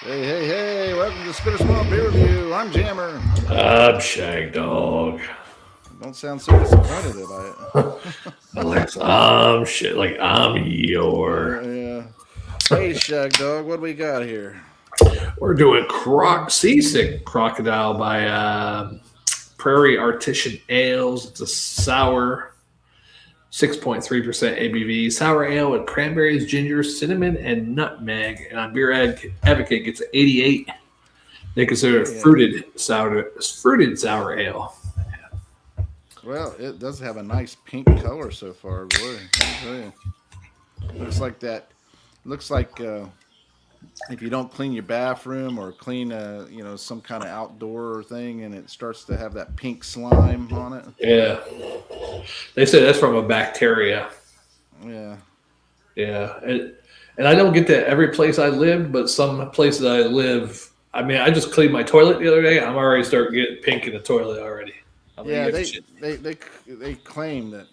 Hey, welcome to Spitter Swamp Beer Review. I'm Jammer. I'm Shagdog. Don't sound so disappointed about Like I'm shit. Like I'm it. your. Yeah. Hey, Shagdog, what do we got here? We're doing Seasick Crocodile by Prarie Artisian Ales. It's a sour, 6.3% ABV. Sour ale with cranberries, ginger, cinnamon, and nutmeg. And on Beer Advocate gets an 88. They consider it Yeah. fruited sour ale. Well, it does have a nice pink color so far, boy. I'll tell you. Looks like that. Looks like if you don't clean your bathroom or clean some kind of outdoor thing, and it starts to have that pink slime on it. Yeah. They say that's from a bacteria. Yeah. Yeah, and I don't get that every place I lived, but some places I live, I mean, I just cleaned my toilet the other day. I'm already starting getting pink in the toilet already. I'm like, Yeah, "You they shit." they they they claim that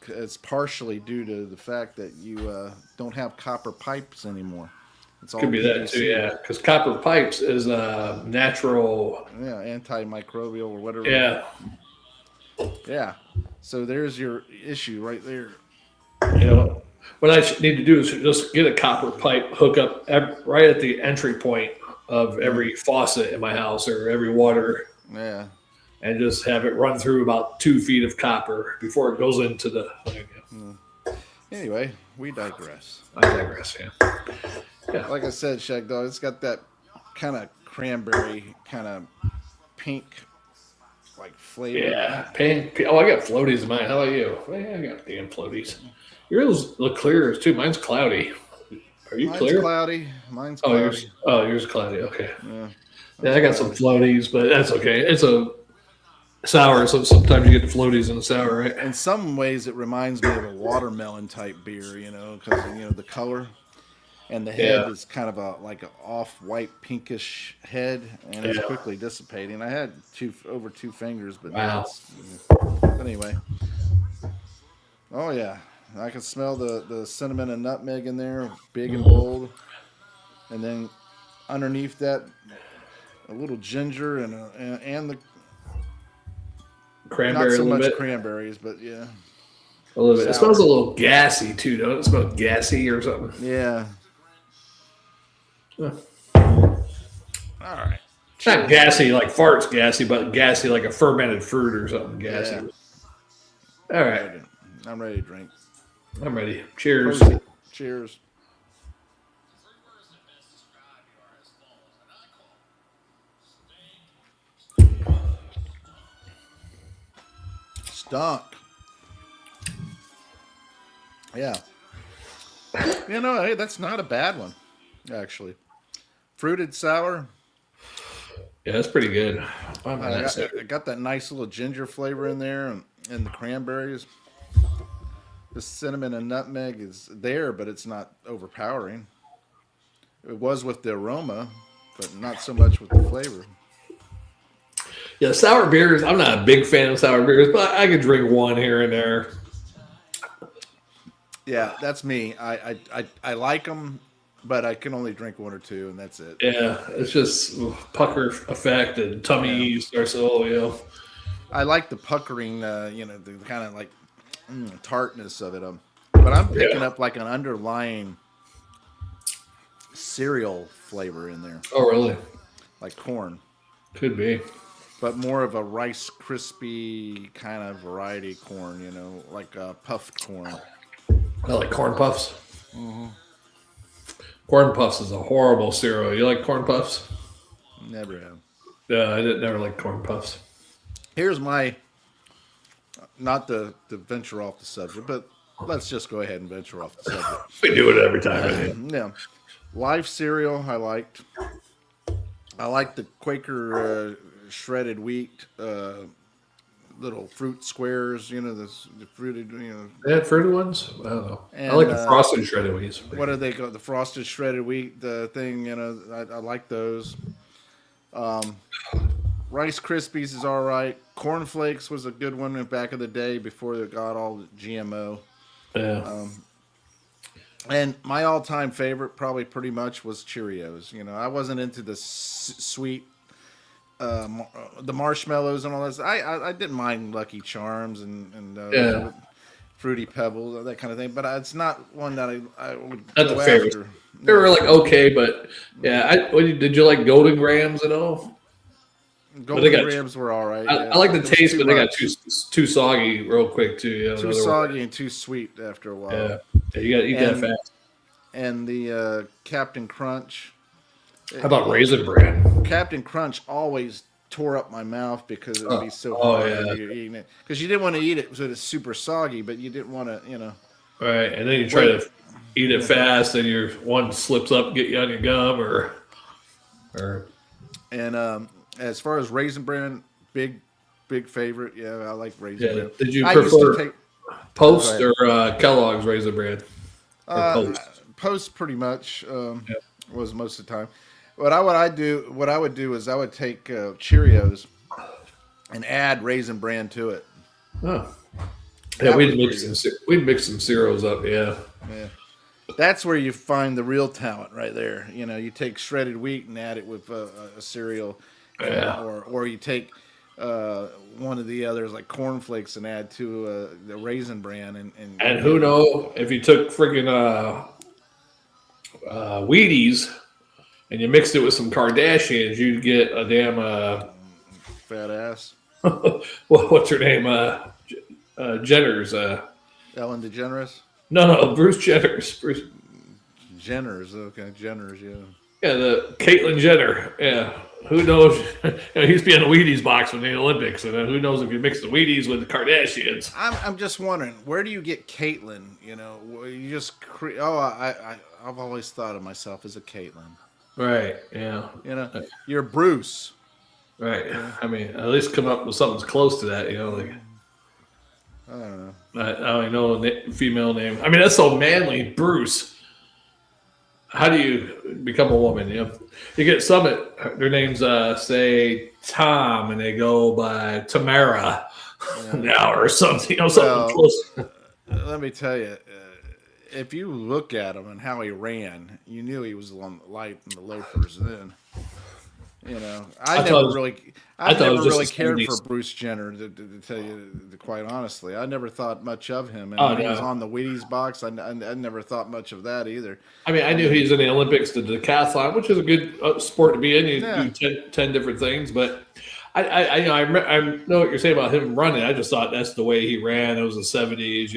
it's partially due to the fact that you don't have copper pipes anymore. It's all Could be that too, PVC. yeah. Because copper pipes is natural. Yeah, antimicrobial or whatever. Yeah, Yeah. So there's your issue right there. you know, what I need to do is just get a copper pipe, hook up right at the entry point of Yeah. every faucet in my house or every water, Yeah. and just have it run through about 2 feet of copper before it goes into the. Mm. Anyway, we digress. I digress. Yeah. Yeah. Like I said, Shagdog, it's got that kind of cranberry, kind of pink, like flavor. Yeah, pink. Oh, I got floaties in mine. How about you? Well, yeah, I got damn floaties. Yours look clear too. Mine's cloudy. Are you Mine's clear? cloudy. Mine's Oh, yours. cloudy. Oh, yours is cloudy. Okay. Yeah. Yeah, Mine's I got some cloudy. floaties, but that's okay. It's a sour, so sometimes you get the floaties in the sour, right? In some ways, it reminds me of a watermelon type beer, because the color and the head Yeah, is kind of like an off-white pinkish head, and it's yeah. quickly dissipating. I had over 2 fingers, but now Wow. it's. But anyway, oh yeah, I can smell the cinnamon and nutmeg in there, big and Mhm. bold, and then underneath that, a little ginger and the not Cranberry a so little much bit. cranberries, but yeah, A little bit. It smells a sour. little gassy too, don't it? It smells gassy or something. Yeah. Yeah. All right. Not Cheers. gassy like farts gassy, but gassy like a fermented fruit or something gassy. Yeah. All I'm right. ready. I'm ready to drink. I'm ready. Cheers. Proceed. Cheers. Stunk. Yeah. Hey, that's not a bad one, actually. Fruited sour. Yeah, that's pretty good. I'm I not got, sick. I got that nice little ginger flavor in there, and the cranberries. The cinnamon and nutmeg is there, but it's not overpowering. It was with the aroma, but not so much with the flavor. Yeah, sour beers. I'm not a big fan of sour beers, but I could drink one here and there. Yeah, that's me. I like them, but I can only drink one or two, and that's it. Yeah, it's just pucker effect and Yeah, tummy starts to, I like the puckering, the kind of like tartness of it. But I'm picking yeah. up like an underlying cereal flavor in there, Oh, really? like corn, Could be. but more of a Rice crispy kind of variety corn, like puffed corn. I like corn puffs. Hmm. Corn puffs is a horrible cereal. You like corn puffs? Never have. Yeah, I didn't never like corn puffs. Here's my not to venture off the subject, but let's just go ahead and venture off the We do it every time. I think. subject. Yeah, life cereal I liked. I like the Quaker shredded wheat little fruit squares. The fruited. They had fruity ones. I don't know. I And like the frosted shredded wheats. what do they call the frosted shredded wheat thing? I like those. Um, Rice Krispies is all right. Corn Flakes was a good one back in the day before they got all the GMO. Yeah. Um, And my all-time favorite, probably pretty much, was Cheerios. I wasn't into the sweet, the marshmallows and all this. I didn't mind Lucky Charms and Yeah, Fruity Pebbles, that kind of thing. But it's not one that I would not the go favorite. after. They Yeah, were like okay, but yeah. Did you like Golden Grams at all? But they Golden got. Grams were all right. I Yeah, like the it was taste, too but they got much, too soggy real quick too. too Another word. soggy and too sweet after a while. Yeah, yeah, you got to eat that And fast. the Captain Crunch. How about Raisin Bran? Captain Crunch always tore up my mouth because it would be so Oh hard yeah, when you're eating it. Because you didn't want to eat it so it's super soggy, but you didn't want to. right. And then you try Wait. to eat it Yeah. fast, and your one slips up, get you on your gum, or And as far as Raisin Bran, big favorite. Yeah, I like Raisin yeah. Bran. Did you I used to prefer take. Go Post ahead. or Kellogg's Raisin Bran or Uh, Post? Post pretty much Yeah. was most of the time. What I would do is I would take Cheerios and add Raisin Bran to it. Oh. Yeah, That was pretty good. we'd mix some cereals up. Yeah, Yeah. That's where you find the real talent right there. You take shredded wheat and add it with a cereal, yeah. or you take one of the others like cornflakes and add to the Raisin Bran And who know if you took friggin' Wheaties and you mixed it with some Kardashians, you'd get a damn fat ass what's her name? Jenner's. Ellen DeGeneres. No, Bruce Jenner's. Jenners, okay, Jenners, yeah. Yeah, the Caitlyn Jenner. Yeah, who knows? He used to be in the Wheaties box in the Olympics, and then who knows if you mix the Wheaties with the Kardashians? I'm just wondering, where do you get Caitlyn? You just I've always thought of myself as a Caitlyn. Right. Yeah. You're Bruce. Right. I mean, at least come up with something close to that. Like I don't know. I don't even know a female name. I mean, that's so manly, Bruce. How do you become a woman? You get some. Their names say Tom, and they go by Tamara now or something. Something Well, close. let me tell you, if you look at him and how he ran, you knew he was on the light and the loafers. Then, I thought it was I've just never really the cared for 70s. Bruce Jenner. To tell you quite honestly, I never thought much of him. And Oh, when he was no. on the Wheaties box, I never thought much of that either. I mean, I knew he's in the Olympics, the decathlon, which is a good sport to be in. You Yeah. do 10 different things, but I know what you're saying about him running. I just thought that's the way he ran. It was the 70s,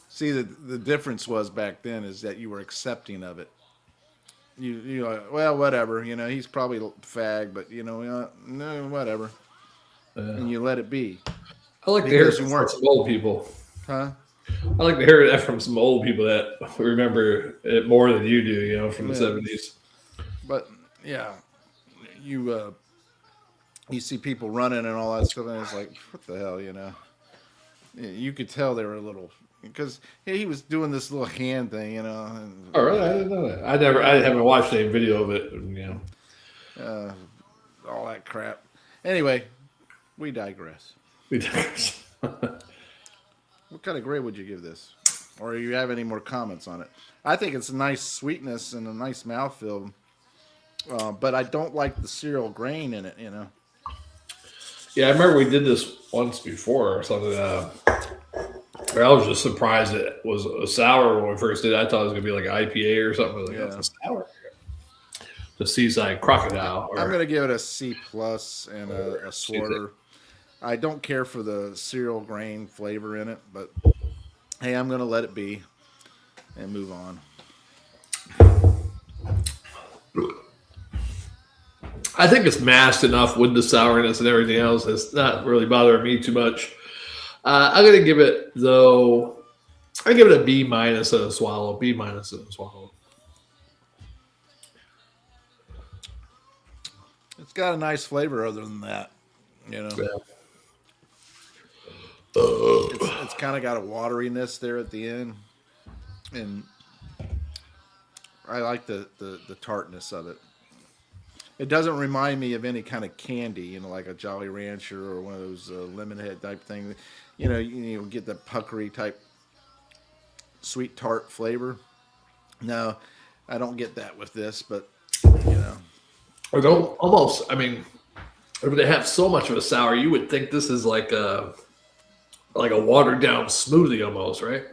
See, the difference was back then is that you were accepting of it. You like, well, whatever. He's probably a fag, but no, whatever. And you let it be, I like to hear because it you from weren't, some old people. huh? I like to hear that from some old people that remember it more than you do, from the Yeah. 70s. But yeah, you see people running and all that stuff, and it's like, what the hell, You could tell they were a little, because he was doing this little hand thing, and, Oh, really? I didn't know that. I haven't watched any video of it. all that crap. Anyway, we digress. What kind of grade would you give this? Or do you have any more comments on it? I think it's a nice sweetness and a nice mouthfeel, but I don't like the cereal grain in it, Yeah, I remember we did this once before or something. Where I was just surprised it was a sour when we first did it. I thought it was going to be like an IPA or something. I was like, Yeah. that's a sour. The Seaside Crocodile. I'm going to give it a C plus and a Swarter. I don't care for the cereal grain flavor in it, but hey, I'm going to let it be and move on. I think it's masked enough with the sourness and everything else. It's not really bothering me too much. I'm going to give it, though, I give it a B minus and a swallow. B minus and a swallow. It's got a nice flavor other than that, Yeah. It's kind of got a wateriness there at the end, and I like the tartness of it. It doesn't remind me of any kind of candy, like a Jolly Rancher or one of those lemon head type things. You get the puckery type sweet tart flavor. No, I don't get that with this, but you know, Or don't almost. I mean, if they have so much of a sour, you would think this is like a watered down smoothie almost, right?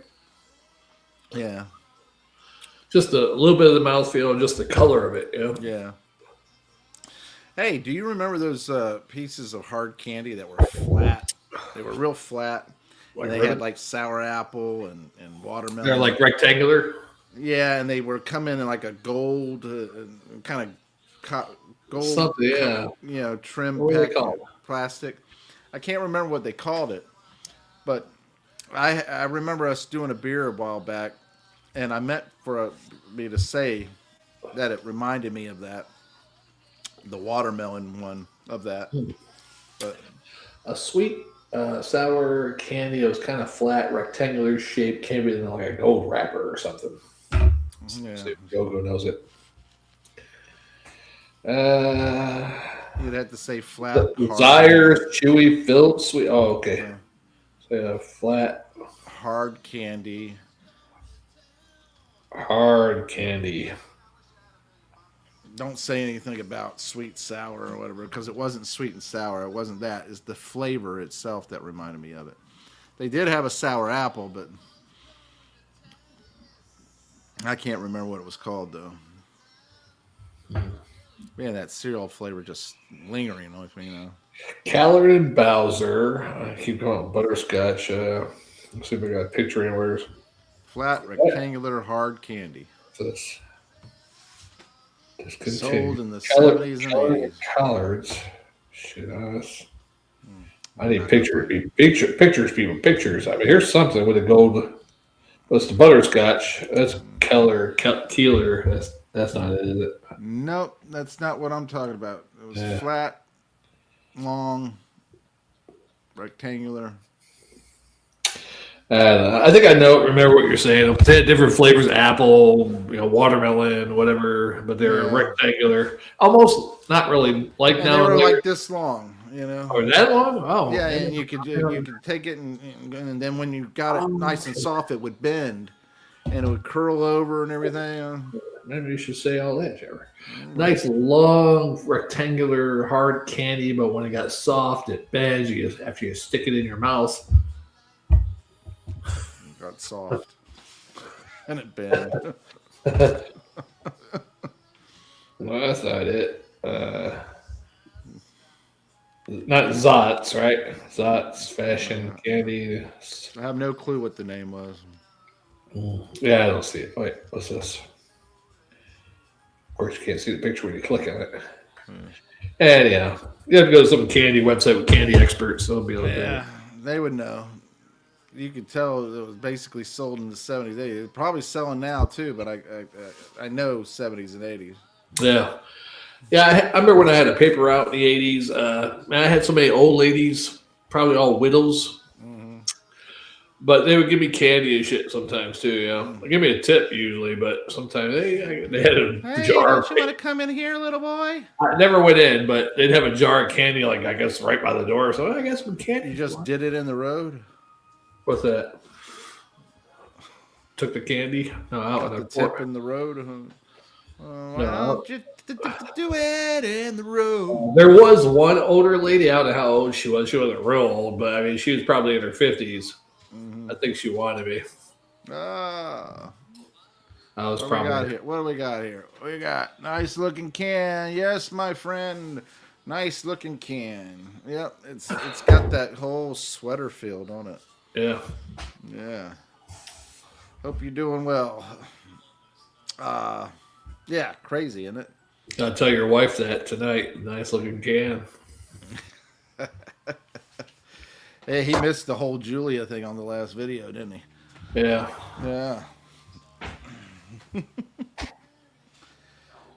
yeah, Just a little bit of the mouthfeel, just the color of it. You know? yeah. Hey, do you remember those pieces of hard candy that were flat? They were real flat, and Like they had ribbon. like sour apple and They're watermelon. like rectangular. Yeah, and they were coming in like a gold kind of gold, Something, yeah. trim What do they pack call it? plastic. I can't remember what they called it, but I remember us doing a beer a while back, and I meant for me to say that it reminded me of that, the watermelon one of that. But A sweet sour candy that was kind of flat, rectangular shape, came in like a gold wrapper or something. yeah, See if Gogo knows it. Uh, you'd have to say flat, Desires, chewy, filled, sweet. Oh, okay. uh, So flat, hard candy. hard candy. Don't say anything about sweet sour or whatever because it wasn't sweet and sour. It wasn't that. It's the flavor itself that reminded me of it. They did have a sour apple, but I can't remember what it was called though. Man, that cereal flavor just lingering with me, Callard and Bowser. I keep going. Butterscotch. Let's see if I got a picture anywhere. Flat, rectangular, hard candy. This Sold discontinued. in the 70s and Callard 80s. Collards. Shit, I need pictures. Pictures, people. Pictures. I mean, here's something with a gold. What's the butterscotch? That's Keeler. That's not it, is it? Nope, that's not what I'm talking about. It was Yeah. flat, long, rectangular. I think I remember what you're saying. They had different flavors: apple, watermelon, whatever. But they're Yeah. rectangular, almost not really like And they now were and later. like this long. Oh, that long? Oh, Yeah, man. and you could take it and then when you got it nice and soft, it would bend and it would curl over and everything. Maybe you should say all that, Trevor. Nice long rectangular hard candy, but when it got soft, it bends. After you stick it in your mouth. It got soft and it bent. Well, that's not it. Not Zots, right? Zots fashion candy. I have no clue what the name was. Yeah, I don't see it. Wait, what's this? Of course, you can't see the picture when you click on it. And you have to go to some candy website with candy experts. They'll be like, Yeah, they would know. You could tell it was basically sold in the 70s, 80s. It's probably selling now too, but I know 70s and 80s. yeah. Yeah, I remember when I had a paper route in the 80s. Man, I had so many old ladies, probably all widows, but they would give me candy and shit sometimes too. They give me a tip usually, but sometimes they had a Hey, jar. don't you want to come in here, little boy? I never went in, but they'd have a jar of candy, like I guess right by the door. So I guess some candy. You just did it in the road? What's that? Took the candy? No, out The in the tip in the road? No. Well, just do it in the road. There was one older lady. I don't know how old she was. She wasn't real old, but I mean, she was probably in her 50s. I think she wanted me. Ah. I was What do we got probably. here? What do we got here? We got nice looking can. Yes, my friend. Nice looking can. Yep, it's got that whole sweater feel, don't it? Yeah. Yeah. Hope you're doing well. Yeah, crazy, isn't it? I'll tell your wife that tonight. Nice looking can. Hey, he missed the whole Julia thing on the last video, didn't he? Yeah. Yeah.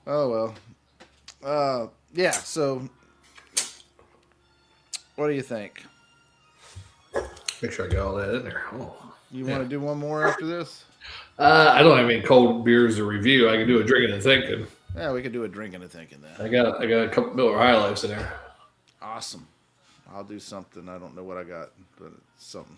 Oh well. Yeah. So, what do you think? Make sure I got all that in there. Oh. You want to do one more after this? I don't have any cold beers to review. I can do a drinking and thinking. Yeah, we could do a drinking and thinking then. I got a couple Miller High Lifes in there. Awesome. I'll do something. I don't know what I got, but it's something.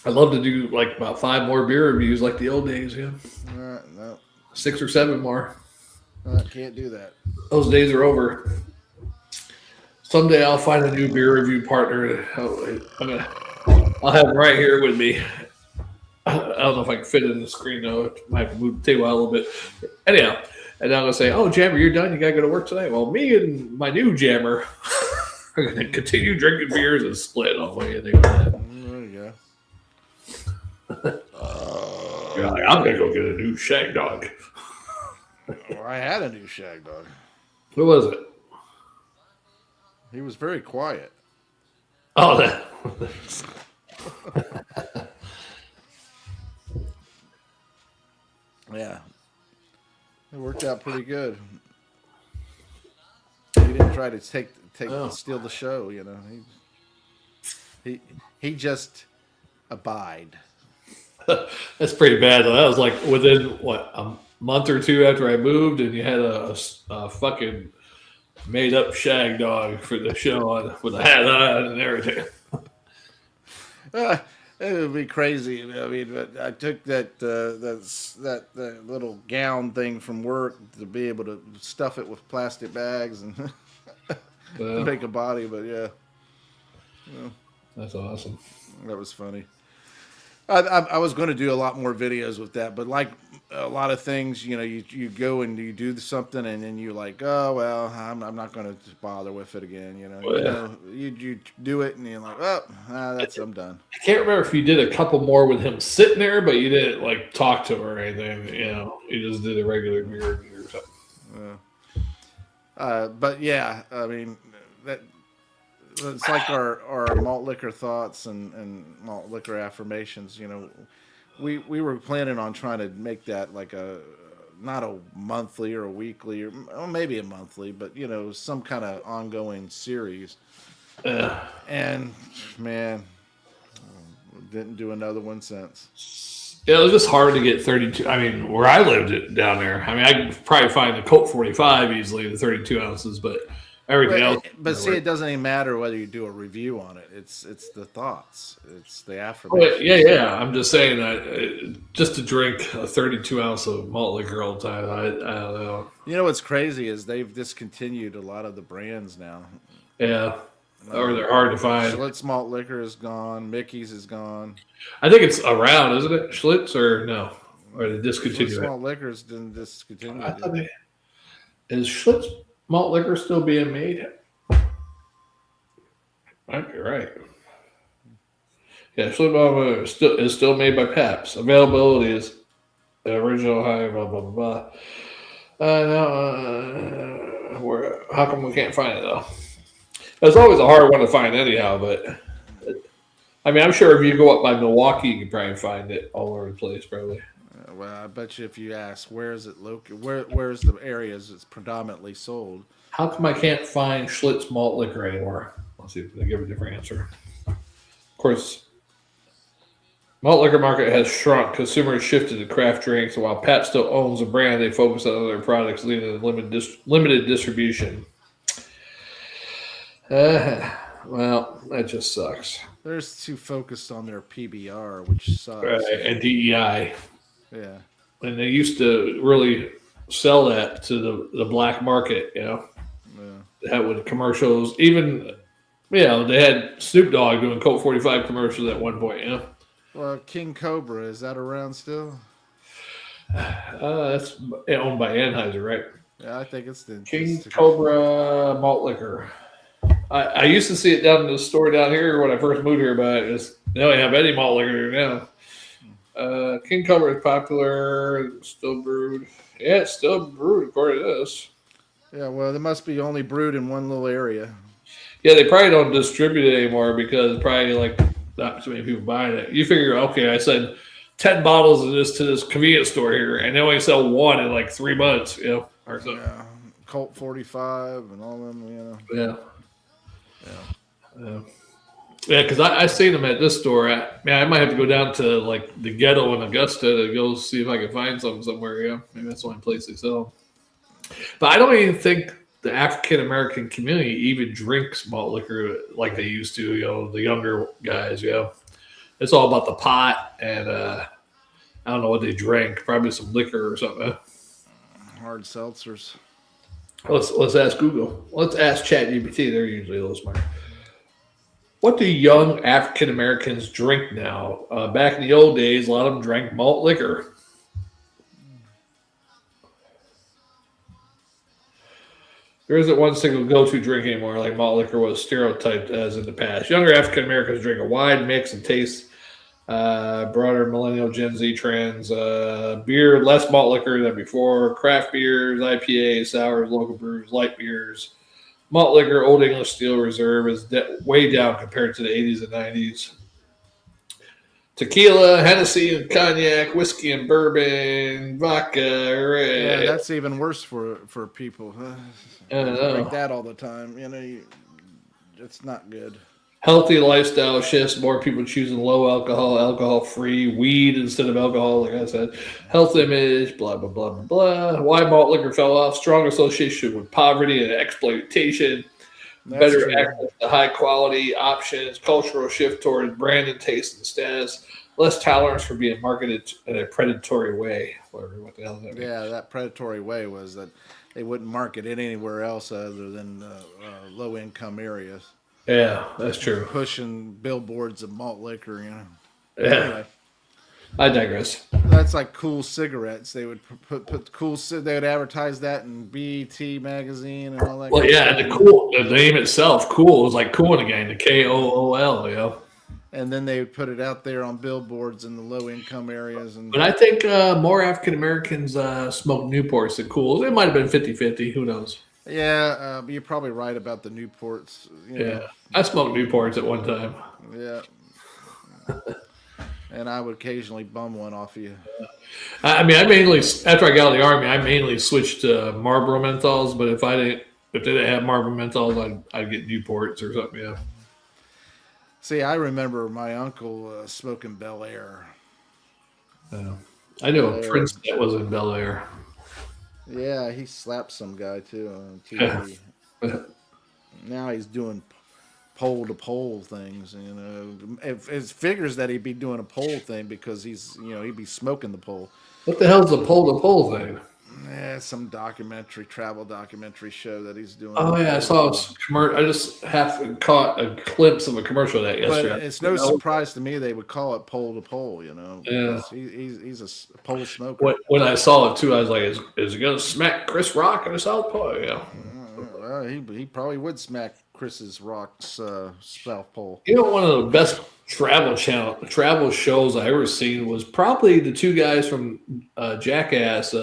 I'd love to do like about 5 more beer reviews like the old days. Yeah, No, 6 or 7 more. can't do that. Those days are over. Someday I'll find a new beer review partner. I'll have him right here with me. I don't know if I can fit it in the screen though. I might have to move the table out a little bit. Anyhow, and I'm gonna say, "Oh, Jammer, you're done. You gotta go to work tonight." Well, me and my new Jammer are gonna continue drinking beers and split on what you think of that. There you You're like, I'm gonna go get a new Shagdog. go. I had a new Shagdog. What was it? He was very quiet. Oh, that. Yeah, it worked out pretty good. He didn't try to steal the show. You know, he just abide. That's pretty bad though. That was like within what a month or two after I moved, and you had a fucking made up shag dog for the show on, with a hat on and everything. It would be crazy. I mean, but I took that little gown thing from work to be able to stuff it with plastic bags and make a body. But yeah, That's awesome. that was funny. I was going to do a lot more videos with that, but like a lot of things, you know, you go and you do something, and then you're like, oh well, I'm not going to bother with it again. You know, you do it, and you're like, I'm done. I can't remember if you did a couple more with him sitting there, but you didn't like talk to him or anything. You know, you just did a regular beer review or something. But yeah, I mean that. It's like our malt liquor thoughts and malt liquor affirmations. You know, we were planning on trying to make that like not a monthly or a weekly or maybe a monthly, but you know, some kind of ongoing series. And man, didn't do another one since. Yeah, it was just hard to get 32. I mean, where I lived down there, I mean, I could probably find the Colt 45 easily, the 32 ounces, but everything else. But see, it doesn't even matter whether you do a review on it. It's the thoughts. It's the affirmation. Yeah. I'm just saying that just to drink a 32 ounce of malt liquor all the time, I don't know. You know what's crazy is they've discontinued a lot of the brands now. Yeah. Or they're hard to find. Schlitz malt liquor is gone. Mickey's is gone. I think it's around, isn't it? Schlitz or no? Or they discontinued Schlitz it? malt liquor's didn't discontinue. Is Schlitz malt liquor still being made? Might be right. Yeah, Schlitz malt liquor is still made by Pabst. Availability is the original high, blah, blah, blah, blah. How come we can't find it, though? It's always a hard one to find anyhow, but I mean, I'm sure if you go up by Milwaukee, you can probably find it all over the place, probably. Well, I bet you if you ask where is it located, where's the areas it's predominantly sold. How come I can't find Schlitz malt liquor anymore? Let's see if they give a different answer. Of course, malt liquor market has shrunk. Consumers shifted to craft drinks, while Pabst still owns the brand. They focus on other products, leading to limited distribution. Well, that just sucks. They're too focused on their PBR, which sucks. Right, and DEI. Yeah. And they used to really sell that to the black market, you know. Yeah. That with commercials, even, you know, they had Snoop Dogg doing Colt 45 commercials at one point, you know. Well, King Cobra, is that around still? That's owned by Anheuser, right? Yeah, I think it's the King Cobra malt liquor. I used to see it down in the store down here when I first moved here, but they don't have any malt liquor now. King Cobra is popular, still brewed. Yeah, it's still brewed according to this. Yeah, well, they must be only brewed in one little area. Yeah, they probably don't distribute it anymore because probably like not too many people buying it. You figure, okay, I send 10 bottles of this to this convenience store here, and they only sell one in like 3 months, you know, or something. Yeah, Colt 45 and all them, you know. Yeah. Yeah, because I seen them at this store. I might have to go down to like the ghetto in Augusta to go see if I can find some somewhere. Yeah, maybe that's the only place they sell. But I don't even think the African American community even drinks malt liquor like they used to. You know, the younger guys. Yeah, It's all about the pot and I don't know what they drink. Probably some liquor or something. Hard seltzers. Let's ask Google. Let's ask ChatGPT. They're usually a little smart. What do young African Americans drink now? Back in the old days, a lot of them drank malt liquor. There isn't one single go-to drink anymore, like malt liquor was stereotyped as in the past. Younger African Americans drink a wide mix and taste. Broader millennial Gen Z trends. Beer, less malt liquor than before. Craft beers, IPAs, sours, local brews, light beers. Malt liquor, Old English Steel Reserve is way down compared to the 80s and 90s. Tequila, Hennessy and cognac, whiskey and bourbon, vodka. Yeah, that's even worse for people. I don't know. Drink that all the time. It's not good. Healthy lifestyle shifts, more people choosing low alcohol, alcohol free, weed instead of alcohol, like I said. Health image, blah, blah, blah, blah, blah. Why malt liquor fell off, strong association with poverty and exploitation. Better access to high quality options, cultural shift towards brand and taste and status, less tolerance for being marketed in a predatory way. What the hell is that mean? Yeah, that predatory way was that they wouldn't market it anywhere else other than low income areas. Yeah, that's true. Pushing billboards of malt liquor, Yeah. Anyway, I digress. that's like cool cigarettes. They would put cool. They would advertise that in BET magazine and all that. Well, yeah, the name itself, cool, was like Cool and the Gang, the KOOL, And then they would put it out there on billboards in the low income areas. But I think more African Americans smoke Newports than Cools. It might have been 50-50. Who knows? Yeah, you're probably right about the Newports. Yeah, I smoked Newports at one time. Yeah. And I would occasionally bum one off you. I mean, I mainly after I got out of the army, I mainly switched to Marlboro menthols. But if they didn't have Marlboro menthols, I'd get Newports or something. Yeah. See, I remember my uncle smoking Bel Air. I knew a prince that was in Bel Air. Yeah, he slapped some guy too on TV. Now he's doing pole to pole things. It figures that he'd be doing a pole thing because he'd be smoking the pole. What the hell's the pole to pole thing? Yeah, some travel documentary show that he's doing. Oh yeah, I saw a commercial. I just caught a glimpse of a commercial of that yesterday. But it's no surprise to me they would call it pole to pole. Yeah. He's a pole smoker. When I saw it too, I was like, "Is he gonna smack Chris Rock in the South Pole?" Yeah. Well, he probably would smack Chris's Rock's South Pole. One of the best travel shows I ever seen was probably the two guys from Jackass.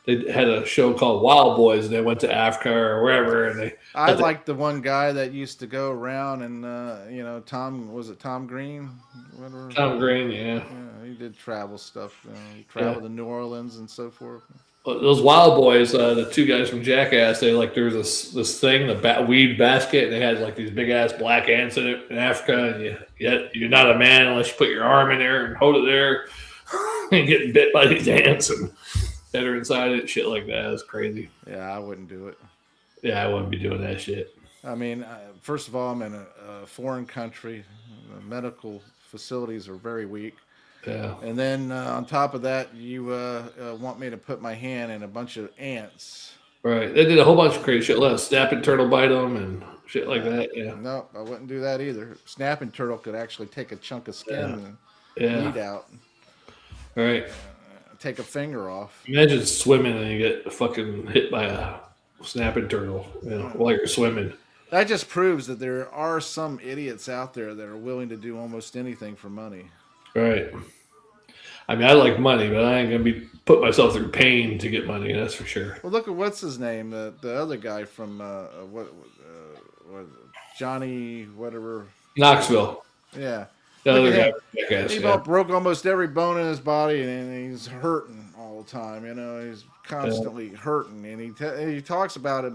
They had a show called Wild Boys, and they went to Africa or wherever. And I like the one guy that used to go around and Tom Green? Whatever. Tom Green, yeah. He did travel stuff. He traveled to New Orleans and so forth. Those Wild Boys, the two guys from Jackass, there was this thing, the weed basket, and they had like these big ass black ants in it in Africa, and you're not a man unless you put your arm in there and hold it there and get bit by these ants and that are inside it, shit like that. It's crazy. Yeah, I wouldn't do it. Yeah, I wouldn't be doing that shit. I mean, first of all, I'm in a foreign country. The medical facilities are very weak. Yeah. And then on top of that, you want me to put my hand in a bunch of ants. Right. They did a whole bunch of crazy shit. Let a snapping turtle bite them and shit like that. Yeah. No, I wouldn't do that either. Snapping turtle could actually take a chunk of skin and eat out. Right. Take a finger off. Imagine swimming and you get fucking hit by a snapping turtle while you're swimming. That just proves that there are some idiots out there that are willing to do almost anything for money. Right. I mean, I like money, but I ain't gonna put myself through pain to get money. That's for sure. Well, look at what's his name, the other guy from what Johnny whatever Knoxville. Yeah. The other guy. Jackass, he broke almost every bone in his body, and he's hurting all the time. He's constantly hurting, and he talks about it.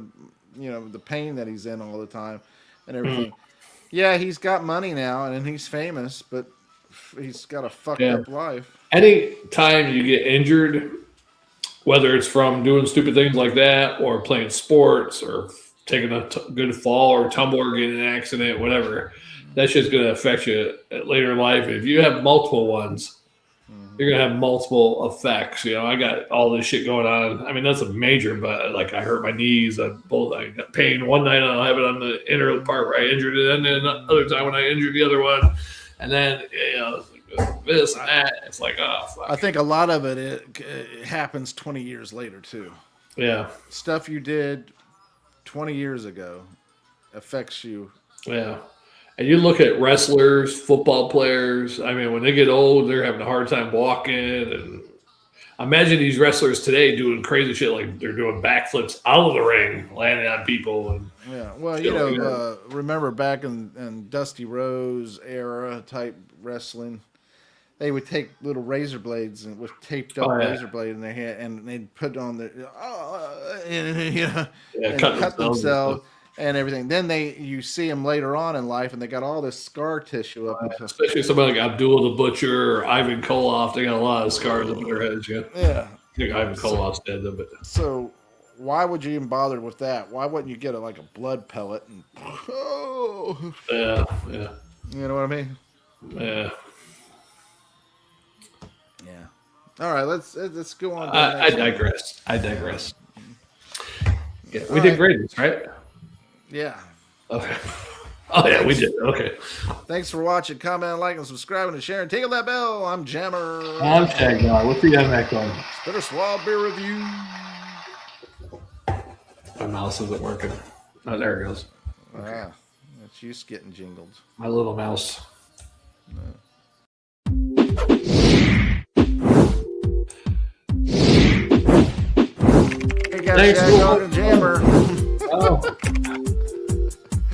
The pain that he's in all the time, and everything. Yeah, he's got money now, and he's famous, but he's got a fucked up life. Any time you get injured, whether it's from doing stupid things like that, or playing sports, or taking a good fall or tumble or getting in an accident, whatever, That shit's going to affect you later in life. If you have multiple ones, you're going to have multiple effects. You know, I got all this shit going on. I mean, that's a major, but like I hurt my knees. I got pain one night. I'll have it on the inner part where I injured it. And then another time when I injured the other one. And then, you know, this and that. It's like, oh, fuck. I think a lot of it happens 20 years later, too. Yeah. Stuff you did 20 years ago affects you. Yeah. And you look at wrestlers, football players. I mean, when they get old, they're having a hard time walking. And imagine these wrestlers today doing crazy shit like they're doing backflips out of the ring, landing on people. And yeah, well, you know, remember back in Dusty Rhodes era type wrestling, they would take little razor blades and with taped up razor blade in their hand, and they'd put on the and cut themselves. And everything. Then you see them later on in life, and they got all this scar tissue up. Especially somebody like Abdul the Butcher or Ivan Koloff. They got a lot of scars up in their heads. Yeah. Yeah. I think Ivan Koloff's dead though. But so, why would you even bother with that? Why wouldn't you get a blood pellet? And yeah. You know what I mean? Yeah. Yeah. All right. Let's go on. I digress. Yeah, we did great, right? Yeah. Okay. Oh, yeah, we did. Okay. Thanks for watching. Comment, like, and subscribing and sharing. Tickle that bell. I'm Jammer. I'm Shagdog. What's the next one? Spitter Swab Beer Review. My mouse isn't working. Oh, there it goes. Okay. That's you getting jingled. My little mouse. Hey guys, Shagdog and Jammer. Oh.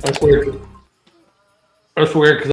That's weird. That's weird because